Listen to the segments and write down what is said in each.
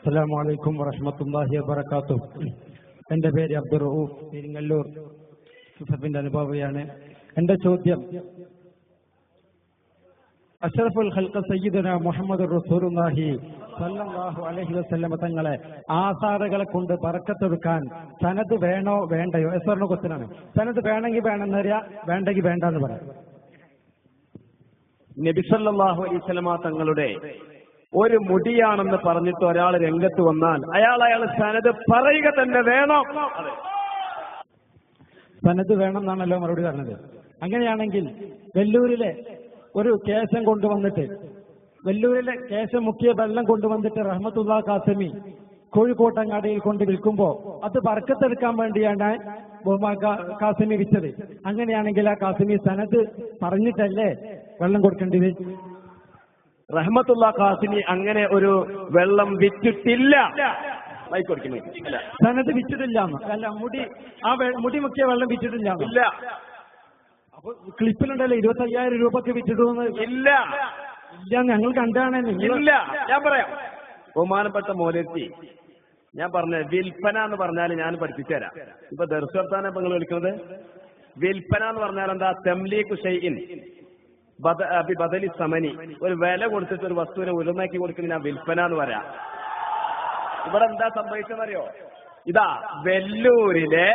അസ്സലാമു അലൈക്കും വറഹ്മത്തുള്ളാഹി വബറകാതുഹു. എൻ്റെ പേര് അബ്ദുർ റഊഫ് പെരിങ്ങല്ലൂർ സുസഫിന്റെ അനുഭവിയാണ്. എൻ്റെ ചോദ്യം, അഷ്റഫുൽ ഖൽഖ് സയ്യിദുനാ മുഹമ്മദ് റസൂലുള്ളാഹി സ്വല്ലല്ലാഹു അലൈഹി വസല്ലം തങ്ങളെ ആസാറുകളെ കൊണ്ട് ബർക്കത്തെടുക്കാൻ സനദ് വേണോ വേണ്ടയോ? എസ്വറിന് ക്വസ്റ്റ്യനാണ്. സനദ് വേണമെങ്കിൽ വേണമെന്ന് പറയാം, വേണ്ടെങ്കിൽ വേണ്ടെന്ന് പറയാം. നബി സല്ലല്ലാഹു അലൈഹി വസല്ലം തങ്ങളുടെ ഒരു മുടിയാണെന്ന് പറഞ്ഞിട്ട് ഒരാൾ രംഗത്ത് വന്നാൽ അയാൾ സനദ് പറയുക തന്നെ വേണം. സനദ് വേണം എന്നാണല്ലോ മറുപടി പറഞ്ഞത്. അങ്ങനെയാണെങ്കിൽ വെല്ലൂരിലെ ഒരു കേശം കൊണ്ടുവന്നിട്ട്, വെല്ലൂരിലെ കേശം മുക്കിയ വെള്ളം കൊണ്ടുവന്നിട്ട് റഹ്മത്തുള്ളാ ഖാസിമി കോഴിക്കോട്ടങ്ങാടിയിൽ കൊണ്ട് വിൽക്കുമ്പോ അത് ബർക്കത്തെടുക്കാൻ വേണ്ടിയാണ് ഖാസിമി വിറ്റത്. അങ്ങനെയാണെങ്കിൽ ആ ഖാസിമി സനദ് പറഞ്ഞിട്ടല്ലേ വെള്ളം കൊടുക്കേണ്ടത്? റഹ്മത്തുള്ളാ ഖാസിമി അങ്ങനെ ഒരു വെള്ളം വിറ്റിട്ടില്ല. സനദ് വിറ്റിട്ടില്ല. അല്ല, മുടി മുക്കിയ വെള്ളം വിറ്റിട്ടില്ല. ഇല്ല. അപ്പൊ ക്ലിപ്പിലുണ്ടല്ലോ 25,000 രൂപക്ക് വിറ്റിട്ടു. ഇല്ല ഇല്ല, ഞങ്ങൾ കണ്ടാണ്. ഇല്ല, ഞാൻ പറയാം. ബഹുമാനപ്പെട്ട മൗലവി, ഞാൻ പറഞ്ഞ വിൽപ്പന എന്ന് പറഞ്ഞാൽ ഞാൻ പഠിപ്പിച്ചു തരാം. ഇപ്പൊ ദർശനത്താണ് ഇപ്പൊ നിങ്ങൾ വിളിക്കുന്നത്. വിൽപ്പന എന്ന് പറഞ്ഞാൽ എന്താ? തംലീഖു ഷൈഇൻ ബദലി സമനി, ഒരു വില കൊടുത്തിട്ട് ഒരു വസ്തുവിനെ ഉയർന്നാക്കി കൊടുക്കുന്ന വിൽപ്പന എന്ന് പറയാം. ഇവിടെ എന്താ സംഭവിച്ചെന്നറിയോ? ഇതാ വെല്ലൂരിലെ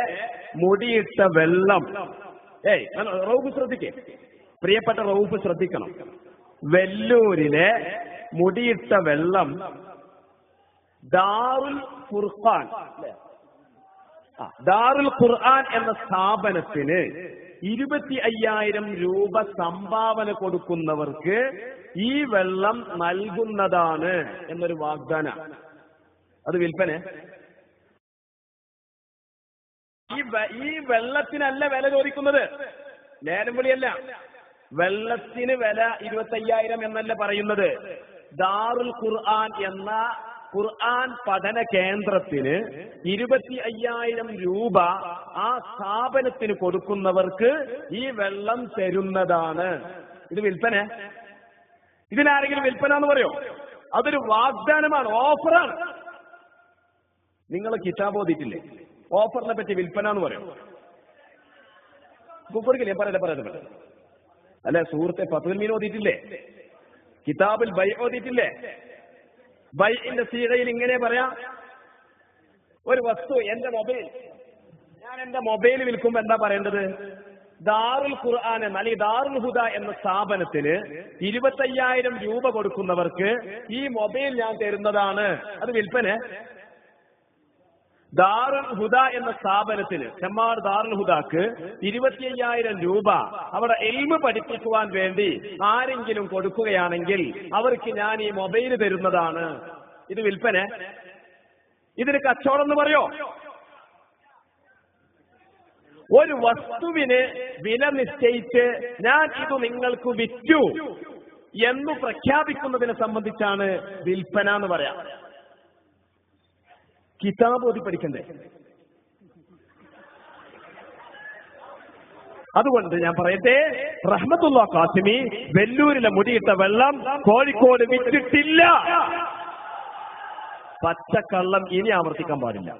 മുടിയിട്ട വെള്ളം. റൌഫ് ശ്രദ്ധിക്കേ, പ്രിയപ്പെട്ട റൌഫ് ശ്രദ്ധിക്കണം. വെല്ലൂരിലെ മുടിയിട്ട വെള്ളം ദാറുൽ ഖുർആൻ എന്ന സ്ഥാപനത്തിന് 25,000 രൂപ സംഭാവന കൊടുക്കുന്നവർക്ക് ഈ വെള്ളം നൽകുന്നതാണ് എന്നൊരു വാഗ്ദാനം. അത് വിൽപ്പന. ഈ വെള്ളത്തിനല്ല വില ചോദിക്കുന്നത്, നേരം വിളിയല്ല. വെള്ളത്തിന് വില 25,000 എന്നല്ല പറയുന്നത്. ദാറുൽ ഖുർആൻ എന്ന ഖുർആൻ പഠന കേന്ദ്രത്തിന് 25,000 രൂപ ആ സ്ഥാപനത്തിന് കൊടുക്കുന്നവർക്ക് ഈ വെള്ളം തരുന്നതാണ്. ഇത് വിൽപ്പന. ഇതിനാരെങ്കിലും വിൽപ്പന എന്ന് പറയോ? അതൊരു വാഗ്ദാനമാണ്, ഓഫറാണ്. നിങ്ങൾ കിതാബ് ഓതിയിട്ടില്ലേ? ഓഫറിനെ പറ്റി വിൽപ്പന എന്ന് പറയും. കൊടുക്കില്ലേ? പറയാതെ അല്ലെ സുഹൃത്തെ, ഫത്വൽ മീൻ ഓതിയിട്ടില്ലേ? കിതാബിൽ ബൈ ഓതിയിട്ടില്ലേ? ബൈഇന്റെ സീഗയിൽ ഇങ്ങനെ പറയാം. ഒരു വസ്തു, ഞാൻ എന്റെ മൊബൈൽ വിൽക്കുമ്പോ എന്താ പറയേണ്ടത്? ദാറുൽ ഖുർആൻ അല്ലെങ്കിൽ ദാറുൽ ഹുദ എന്ന സ്ഥാപനത്തിന് 25,000 രൂപ കൊടുക്കുന്നവർക്ക് ഈ മൊബൈൽ ഞാൻ തരുന്നതാണ്. അത് വിൽപ്പന. ദാറുൽ ഹുദ എന്ന സ്ഥാപനത്തിന്, ചെമ്മാട് ദാറുൽ ഹുദാക്ക് 25,000 രൂപ അവിടെ ഇൽമ് പഠിപ്പിക്കുവാൻ വേണ്ടി ആരെങ്കിലും കൊടുക്കുകയാണെങ്കിൽ അവർക്ക് ഞാൻ ഈ മൊബൈൽ തരുന്നതാണ്. ഇത് വിൽപ്പന. ഇതിന് കച്ചവടം എന്ന് പറയോ? ഒരു വസ്തുവിന് വില നിശ്ചയിച്ച് ഞാൻ ഇത് നിങ്ങൾക്ക് വിറ്റു എന്ന് പ്രഖ്യാപിക്കുന്നതിനെ സംബന്ധിച്ചാണ് വിൽപ്പന എന്ന് പറയാം. കിതാബ് ഓതി പഠിക്കണ്ടേ? അതുകൊണ്ട് ഞാൻ പറയട്ടെ, റഹ്മത്തുള്ളാ ഖാസിമി വെല്ലൂരിലെ മുടിയിട്ട വെള്ളം കോഴിക്കോട് വിറ്റിട്ടില്ല. പച്ചക്കള്ളം ഇനി ആവർത്തിക്കാൻ പാടില്ല.